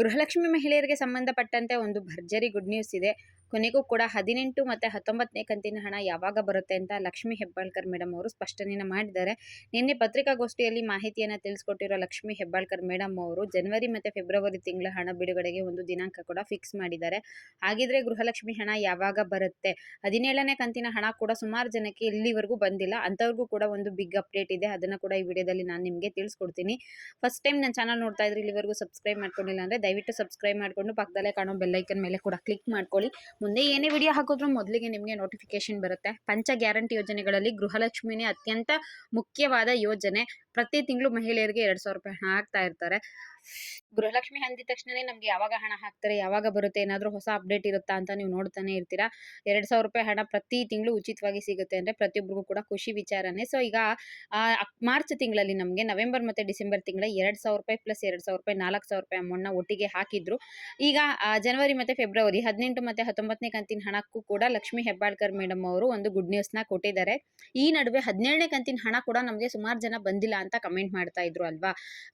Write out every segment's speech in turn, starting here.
ಗೃಹಲಕ್ಷ್ಮಿ ಮಹಿಳೆಯರಿಗೆ ಸಂಬಂಧಪಟ್ಟಂತೆ ಒಂದು ಭರ್ಜರಿ ಗುಡ್ ನ್ಯೂಸ್ ಇದೆ. ಕೊನೆಗೂ ಕೂಡ 18 ಮತ್ತು 19ನೇ ಕಂತಿನ ಹಣ ಯಾವಾಗ ಬರುತ್ತೆ ಅಂತ ಲಕ್ಷ್ಮಿ ಹೆಬ್ಬಾಳ್ಕರ್ ಮೇಡಮ್ ಅವರು ಸ್ಪಷ್ಟನೆಯನ್ನು ಮಾಡಿದ್ದಾರೆ. ನಿನ್ನೆ ಪತ್ರಿಕಾಗೋಷ್ಠಿಯಲ್ಲಿ ಮಾಹಿತಿಯನ್ನು ತಿಳಿಸ್ಕೊಟ್ಟಿರೋ ಲಕ್ಷ್ಮಿ ಹೆಬ್ಬಾಳ್ಕರ್ ಮೇಡಮ್ ಅವರು ಜನವರಿ ಮತ್ತು ಫೆಬ್ರವರಿ ತಿಂಗಳ ಹಣ ಬಿಡುಗಡೆಗೆ ಒಂದು ದಿನಾಂಕ ಕೂಡ ಫಿಕ್ಸ್ ಮಾಡಿದ್ದಾರೆ. ಹಾಗಿದ್ರೆ ಗೃಹಲಕ್ಷ್ಮಿ ಹಣ ಯಾವಾಗ ಬರುತ್ತೆ? 17ನೇ ಕಂತಿನ ಹಣ ಕೂಡ ಸುಮಾರು ಜನಕ್ಕೆ ಇಲ್ಲಿವರೆಗೂ ಬಂದಿಲ್ಲ. ಅಂಥವ್ರಿಗೂ ಕೂಡ ಒಂದು ಬಿಗ್ ಅಪ್ಡೇಟ್ ಇದೆ. ಅದನ್ನು ಕೂಡ ಈ ವಿಡಿಯೋದಲ್ಲಿ ನಾನು ನಿಮಗೆ ತಿಳಿಸ್ಕೊಡ್ತೀನಿ. ಫಸ್ಟ್ ಟೈಮ್ ನನ್ನ ಚಾನಲ್ ನೋಡ್ತಾ ಇದ್ರೆ ಇಲ್ಲಿವರೆಗೂ ಸಬ್ಸ್ಕ್ರೈಬ್ ಮಾಡ್ಕೊಂಡಿಲ್ಲ ಅಂದರೆ ದಯವಿಟ್ಟು ಸಬ್ಸ್ಕ್ರೈಬ್ ಮಾಡಿಕೊಂಡು ಪಕ್ಕದಲ್ಲೇ ಕಾಣೋ ಬೆಲ್ಲೈಕನ್ ಮೇಲೆ ಕೂಡ ಕ್ಲಿಕ್ ಮಾಡ್ಕೊಳ್ಳಿ. ಮುಂದೆ ಏನೇ ವಿಡಿಯೋ ಹಾಕಿದ್ರೂ ಮೊದಲಿಗೆ ನಿಮಗೆ ನೋಟಿಫಿಕೇಶನ್ ಬರುತ್ತೆ. ಪಂಚ ಗ್ಯಾರಂಟಿ ಯೋಜನೆಗಳಲ್ಲಿ ಗೃಹಲಕ್ಷ್ಮಿನೇ ಅತ್ಯಂತ ಮುಖ್ಯವಾದ ಯೋಜನೆ. ಪ್ರತಿ ತಿಂಗಳು ಮಹಿಳೆಯರಿಗೆ 2,000 ರೂಪಾಯಿ ಹಣ ಹಾಕ್ತಾ ಇರ್ತಾರೆ. ಗೃಹಲಕ್ಷ್ಮಿ ಅಂದಿದ ತಕ್ಷಣನೇ ನಮ್ಗೆ ಯಾವಾಗ ಹಣ ಹಾಕ್ತಾರೆ, ಯಾವಾಗ ಬರುತ್ತೆ, ಏನಾದರೂ ಹೊಸ ಅಪ್ಡೇಟ್ ಇರುತ್ತಾ ಅಂತ ನೀವು ನೋಡ್ತಾನೆ ಇರ್ತೀರಾ. 2,000 ರೂಪಾಯಿ ಹಣ ಪ್ರತಿ ತಿಂಗಳು ಉಚಿತವಾಗಿ ಸಿಗುತ್ತೆ ಅಂದರೆ ಪ್ರತಿಯೊಬ್ಬರಿಗೂ ಕೂಡ ಖುಷಿ ವಿಚಾರನೇ. ಸೊ ಈಗ ಮಾರ್ಚ್ ತಿಂಗಳಲ್ಲಿ ನಮಗೆ ನವೆಂಬರ್ ಮತ್ತು ಡಿಸೆಂಬರ್ ತಿಂಗಳ 2,000 ರೂಪಾಯಿ ಪ್ಲಸ್ 2,000 ರೂಪಾಯಿ 4,000 ರೂಪಾಯಿ ಅಮೌಂಟ್ನ ಒಟ್ಟಿಗೆ ಹಾಕಿದ್ರು. ಈಗ ಜನವರಿ ಮತ್ತು ಫೆಬ್ರವರಿ 18 ಮತ್ತು 19ನೇ ಕಂತಿನ ಹಣಕ್ಕೂ ಕೂಡ ಲಕ್ಷ್ಮಿ ಹೆಬ್ಬಾಳ್ಕರ್ ಮೇಡಮ್ ಅವರು ಒಂದು ಗುಡ್ ನ್ಯೂಸ್ನ ಕೊಟ್ಟಿದ್ದಾರೆ. ಈ ನಡುವೆ 17ನೇ ಕಂತಿನ ಹಣ ಕೂಡ ನಮಗೆ ಸುಮಾರು ಜನ ಬಂದಿಲ್ಲ ಅಂತ ಕಮೆಂಟ್ ಮಾಡ್ತಾ ಇದ್ರು ಅಲ್ವಾ.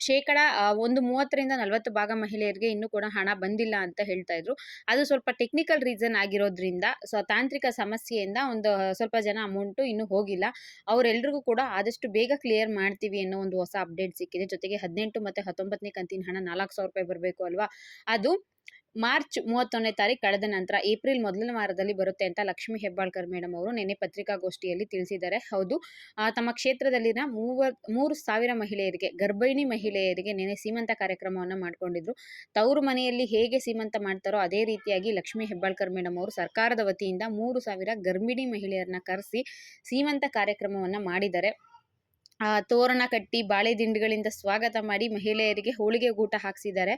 ಶೇಕಡ ಒಂದು 30ರಿಂದ 40 ಭಾಗ ಮಹಿಳೆಯರಿಗೆ ಇನ್ನೂ ಕೂಡ ಹಣ ಬಂದಿಲ್ಲ ಅಂತ ಹೇಳ್ತಾ ಇದ್ರು. ಅದು ಸ್ವಲ್ಪ ಟೆಕ್ನಿಕಲ್ ರೀಸನ್ ಆಗಿರೋದ್ರಿಂದ, ತಾಂತ್ರಿಕ ಸಮಸ್ಯೆಯಿಂದ ಒಂದು ಸ್ವಲ್ಪ ಜನ ಅಮೌಂಟು ಇನ್ನೂ ಹೋಗಿಲ್ಲ. ಅವರೆಲ್ಲರಿಗೂ ಕೂಡ ಆದಷ್ಟು ಬೇಗ ಕ್ಲಿಯರ್ ಮಾಡ್ತೀವಿ ಅನ್ನೋ ಒಂದು ಹೊಸ ಅಪ್ಡೇಟ್ ಸಿಕ್ಕಿದೆ. ಜೊತೆಗೆ 18 ಮತ್ತು 19ನೇ ಕಂತಿನ ಹಣ 4,000 ರೂಪಾಯಿ ಬರಬೇಕು ಅಲ್ವಾ, ಅದು ಮಾರ್ಚ್ 31ನೇ ತಾರೀಕು ಕಳೆದ ನಂತರ ಏಪ್ರಿಲ್ ಮೊದಲನೇ ವಾರದಲ್ಲಿ ಬರುತ್ತೆ ಅಂತ ಲಕ್ಷ್ಮಿ ಹೆಬ್ಬಾಳ್ಕರ್ ಮೇಡಮ್ ಅವರು ನಿನ್ನೆ ಪತ್ರಿಕಾಗೋಷ್ಠಿಯಲ್ಲಿ ತಿಳಿಸಿದ್ದಾರೆ. ಹೌದು, ತಮ್ಮ ಕ್ಷೇತ್ರದಲ್ಲಿನ 3,000 ಮಹಿಳೆಯರಿಗೆ, ಗರ್ಭಿಣಿ ಮಹಿಳೆಯರಿಗೆ ನಿನ್ನೆ ಸೀಮಂತ ಕಾರ್ಯಕ್ರಮವನ್ನು ಮಾಡಿಕೊಂಡಿದ್ರು. ತವರು ಮನೆಯಲ್ಲಿ ಹೇಗೆ ಸೀಮಂತ ಮಾಡ್ತಾರೋ ಅದೇ ರೀತಿಯಾಗಿ ಲಕ್ಷ್ಮಿ ಹೆಬ್ಬಾಳ್ಕರ್ ಮೇಡಮ್ ಅವರು ಸರ್ಕಾರದ ವತಿಯಿಂದ 3,000 ಗರ್ಭಿಣಿ ಮಹಿಳೆಯರನ್ನ ಕರೆಸಿ ಸೀಮಂತ ಕಾರ್ಯಕ್ರಮವನ್ನು ಮಾಡಿದ್ದಾರೆ. ತೋರಣ ಕಟ್ಟಿ ಬಾಳೆ ದಿಂಡುಗಳಿಂದ ಸ್ವಾಗತ ಮಾಡಿ ಮಹಿಳೆಯರಿಗೆ ಹೋಳಿಗೆ ಊಟ ಹಾಕಿಸಿದ್ದಾರೆ.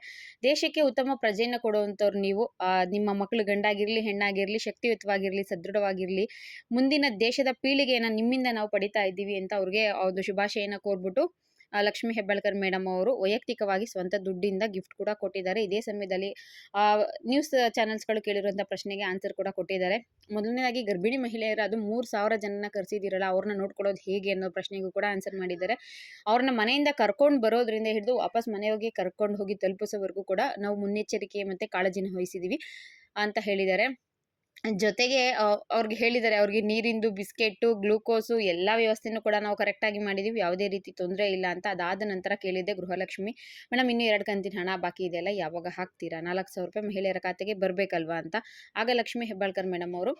ದೇಶಕ್ಕೆ ಉತ್ತಮ ಪ್ರಜೆಯನ್ನು ಕೊಡುವಂಥವ್ರು ನೀವು. ನಿಮ್ಮ ಮಕ್ಕಳು ಗಂಡಾಗಿರಲಿ ಹೆಣ್ಣಾಗಿರಲಿ ಶಕ್ತಿಯುತವಾಗಿರಲಿ ಸದೃಢವಾಗಿರಲಿ, ಮುಂದಿನ ದೇಶದ ಪೀಳಿಗೆಯನ್ನು ನಿಮ್ಮಿಂದ ನಾವು ಪಡಿತಾ ಇದ್ದೀವಿ ಅಂತ ಅವ್ರಿಗೆ ಒಂದು ಶುಭಾಶಯನ ಕೋರ್ಬಿಟ್ಟು ಲಕ್ಷ್ಮಿ ಹೆಬ್ಬಾಳ್ಕರ್ ಮೇಡಮ್ ಅವರು ವೈಯಕ್ತಿಕವಾಗಿ ಸ್ವಂತ ದುಡ್ಡಿಂದ ಗಿಫ್ಟ್ ಕೂಡ ಕೊಟ್ಟಿದ್ದಾರೆ. ಇದೇ ಸಮಯದಲ್ಲಿ ನ್ಯೂಸ್ ಚಾನೆಲ್ಸ್ಗಳು ಕೇಳಿರುವಂಥ ಪ್ರಶ್ನೆಗೆ ಆನ್ಸರ್ ಕೂಡ ಕೊಟ್ಟಿದ್ದಾರೆ. ಮೊದಲನೇದಾಗಿ ಗರ್ಭಿಣಿ ಮಹಿಳೆಯರು ಅದು 3,000 ಜನನ ಕರೆಸಿದಿರಲ್ಲ, ಅವ್ರನ್ನ ನೋಡ್ಕೊಳ್ಳೋದು ಹೇಗೆ ಅನ್ನೋ ಪ್ರಶ್ನೆಗೂ ಕೂಡ ಆನ್ಸರ್ ಮಾಡಿದ್ದಾರೆ. ಅವ್ರನ್ನ ಮನೆಯಿಂದ ಕರ್ಕೊಂಡು ಬರೋದ್ರಿಂದ ಹಿಡಿದು ವಾಪಸ್ ಮನೆಯೋಗಿ ಕರ್ಕೊಂಡು ಹೋಗಿ ತಲುಪಿಸೋವರೆಗೂ ಕೂಡ ನಾವು ಮುನ್ನೆಚ್ಚರಿಕೆ ಮತ್ತು ಕಾಳಜಿನ ವಹಿಸಿದ್ದೀವಿ ಅಂತ ಹೇಳಿದ್ದಾರೆ. ಜೊತೆಗೆ ಅವ್ರಿಗೆ ಹೇಳಿದ್ದಾರೆ, ಅವ್ರಿಗೆ ನೀರಿಂದು, ಬಿಸ್ಕೆಟ್ಟು, ಗ್ಲೂಕೋಸು ಎಲ್ಲ ವ್ಯವಸ್ಥೆನೂ ಕೂಡ ನಾವು ಕರೆಕ್ಟಾಗಿ ಮಾಡಿದ್ದೀವಿ, ಯಾವುದೇ ರೀತಿ ತೊಂದರೆ ಇಲ್ಲ ಅಂತ. ಅದಾದ ನಂತರ ಕೇಳಿದ್ದೆ ಗೃಹಲಕ್ಷ್ಮಿ ಮೇಡಮ್, ಇನ್ನೂ 2 ಕಂತಿನ ಹಣ ಬಾಕಿ ಇದೆಯಲ್ಲ, ಯಾವಾಗ ಹಾಕ್ತೀರಾ? 4,000 ರೂಪಾಯಿ ಮಹಿಳೆಯರ ಖಾತೆಗೆ ಬರಬೇಕಲ್ವಾ ಅಂತ. ಆಗ ಲಕ್ಷ್ಮಿ ಹೆಬ್ಬಾಳ್ಕರ್ ಮೇಡಮ್ ಅವರು,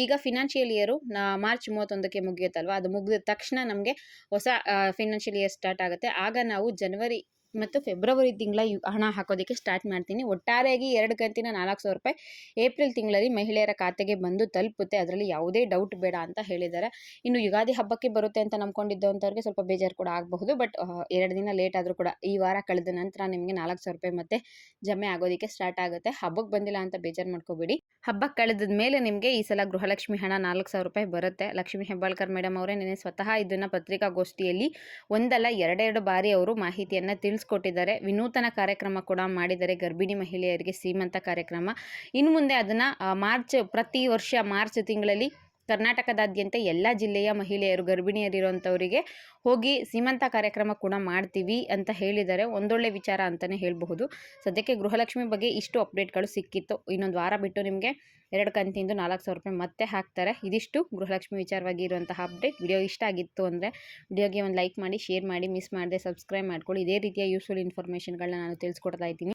ಈಗ ಫಿನಾನ್ಷಿಯಲ್ ಇಯರು ಮಾರ್ಚ್ 31ಕ್ಕೆ ಮುಗಿಯುತ್ತಲ್ವ, ಅದು ಮುಗಿದ ತಕ್ಷಣ ನಮಗೆ ಹೊಸ ಫಿನಾನ್ಷಿಯಲ್ ಇಯರ್ ಸ್ಟಾರ್ಟ್ ಆಗುತ್ತೆ. ಆಗ ನಾವು ಜನವರಿ ಮತ್ತು ಫೆಬ್ರವರಿ ತಿಂಗಳ ಹಣ ಹಾಕೋದಕ್ಕೆ ಸ್ಟಾರ್ಟ್ ಮಾಡ್ತೀನಿ. ಒಟ್ಟಾರೆಯಾಗಿ 2 ಕಂತಿನ 4,000 ರೂಪಾಯಿ ಏಪ್ರಿಲ್ ತಿಂಗಳಲ್ಲಿ ಮಹಿಳೆಯರ ಖಾತೆಗೆ ಬಂದು ತಲುಪುತ್ತೆ, ಅದರಲ್ಲಿ ಯಾವುದೇ ಡೌಟ್ ಬೇಡ ಅಂತ ಹೇಳಿದ್ದಾರೆ. ಇನ್ನು ಯುಗಾದಿ ಹಬ್ಬಕ್ಕೆ ಬರುತ್ತೆ ಅಂತ ನಂಬ್ಕೊಂಡಿದ್ದವಂಥವ್ರಿಗೆ ಸ್ವಲ್ಪ ಬೇಜಾರು ಕೂಡ ಆಗಬಹುದು. ಬಟ್ 2 ದಿನ ಲೇಟ್ ಆದರೂ ಕೂಡ ಈ ವಾರ ಕಳೆದ ನಂತರ ನಿಮಗೆ 4,000 ರೂಪಾಯಿ ಮತ್ತೆ ಜಮೆ ಆಗೋದಕ್ಕೆ ಸ್ಟಾರ್ಟ್ ಆಗುತ್ತೆ. ಹಬ್ಬಕ್ಕೆ ಬಂದಿಲ್ಲ ಅಂತ ಬೇಜಾರು ಮಾಡ್ಕೋಬೇಡಿ. ಹಬ್ಬಕ್ಕೆ ಕಳೆದ ಮೇಲೆ ನಿಮಗೆ ಈ ಸಲ ಗೃಹಲಕ್ಷ್ಮಿ ಹಣ 4,000 ರೂಪಾಯಿ ಬರುತ್ತೆ. ಲಕ್ಷ್ಮಿ ಹೆಬ್ಬಾಳ್ಕರ್ ಮೇಡಮ್ ಅವರೇ ನಿನ್ನೆ ಸ್ವತಃ ಇದನ್ನು ಪತ್ರಿಕಾಗೋಷ್ಠಿಯಲ್ಲಿ ಒಂದಲ್ಲ 2 ಬಾರಿ ಅವರು ಮಾಹಿತಿಯನ್ನು ತಿಳಿಸ್ಕೊಟ್ಟಿದ್ದಾರೆ. ವಿನೂತನ ಕಾರ್ಯಕ್ರಮ ಕೂಡ ಮಾಡಿದ್ದಾರೆ, ಗರ್ಭಿಣಿ ಮಹಿಳೆಯರಿಗೆ ಸೀಮಂತ ಕಾರ್ಯಕ್ರಮ. ಇನ್ನು ಮುಂದೆ ಅದನ್ನು ಪ್ರತಿ ವರ್ಷ ಮಾರ್ಚ್ ತಿಂಗಳಲ್ಲಿ ಕರ್ನಾಟಕದಾದ್ಯಂತ ಎಲ್ಲ ಜಿಲ್ಲೆಯ ಮಹಿಳೆಯರು ಗರ್ಭಿಣಿಯರಿರುವಂಥವರಿಗೆ ಹೋಗಿ ಸೀಮಂತ ಕಾರ್ಯಕ್ರಮ ಕೂಡ ಮಾಡ್ತೀವಿ ಅಂತ ಹೇಳಿದ್ದಾರೆ. ಒಂದೊಳ್ಳೆ ವಿಚಾರ ಅಂತಲೇ ಹೇಳಬಹುದು. ಸದ್ಯಕ್ಕೆ ಗೃಹಲಕ್ಷ್ಮಿ ಬಗ್ಗೆ ಇಷ್ಟು ಅಪ್ಡೇಟ್ಗಳು ಸಿಕ್ಕಿತ್ತು. ಇನ್ನೊಂದು ವಾರ ಬಿಟ್ಟು ನಿಮಗೆ 2 ಕಂತಿಂದು 4,000 ರೂಪಾಯಿ ಮತ್ತೆ ಹಾಕ್ತಾರೆ. ಇದಿಷ್ಟು ಗೃಹಲಕ್ಷ್ಮಿ ವಿಚಾರವಾಗಿ ಇರುವಂತಹ ಅಪ್ಡೇಟ್. ವಿಡಿಯೋ ಇಷ್ಟ ಆಗಿತ್ತು ಅಂದರೆ ವಿಡಿಯೋಗೆ ಒಂದು ಲೈಕ್ ಮಾಡಿ, ಶೇರ್ ಮಾಡಿ, ಮಿಸ್ ಮಾಡದೆ ಸಬ್ಸ್ಕ್ರೈಬ್ ಮಾಡ್ಕೊಳ್ಳಿ. ಇದೇ ರೀತಿಯ ಯೂಸ್ಫುಲ್ ಇನ್ಫಾರ್ಮೇಷನ್ಗಳನ್ನ ನಾನು ತಿಳಿಸ್ಕೊಡ್ತಾ ಇದ್ದೀನಿ.